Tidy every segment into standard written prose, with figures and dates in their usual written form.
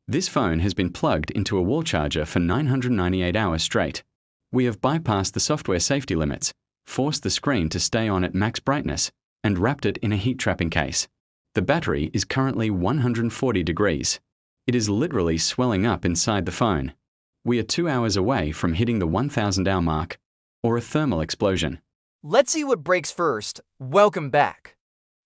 This phone has been plugged into a wall charger for 998 hours straight. We have bypassed the software safety limits, forced the screen to stay on at max brightness, and wrapped it in a heat-trapping case. The battery is currently 140 degrees. It is literally swelling up inside the phone. We are 2 hours away from hitting the 1,000-hour mark, or a thermal explosion. Let's see what breaks first. Welcome back.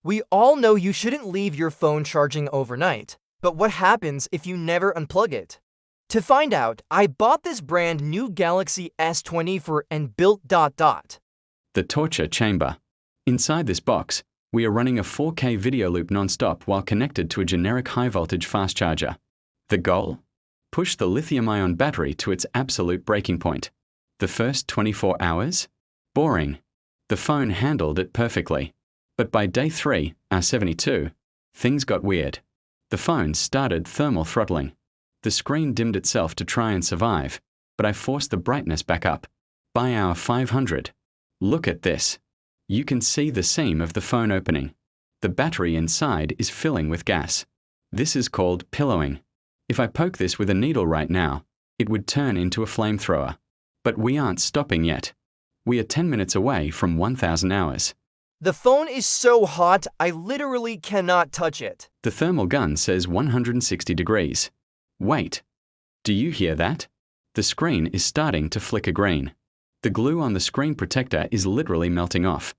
We all know you shouldn't leave your phone charging overnight, but what happens if you never unplug it? To find out, I bought this brand new Galaxy S20 for and built ... The torture chamber. Inside this box, we are running a 4K video loop non-stop while connected to a generic high-voltage fast charger. The goal? Push the lithium-ion battery to its absolute breaking point. The first 24 hours? Boring. The phone handled it perfectly. But by day 3, our 72, things got weird. The phone started thermal throttling. The screen dimmed itself to try and survive, but I forced the brightness back up. By hour 500, look at this. You can see the seam of the phone opening. The battery inside is filling with gas. This is called pillowing. If I poke this with a needle right now, it would turn into a flamethrower. But we aren't stopping yet. We are 10 minutes away from 1,000 hours. The phone is so hot, I literally cannot touch it. The thermal gun says 160 degrees. Wait. Do you hear that? The screen is starting to flicker green. The glue on the screen protector is literally melting off.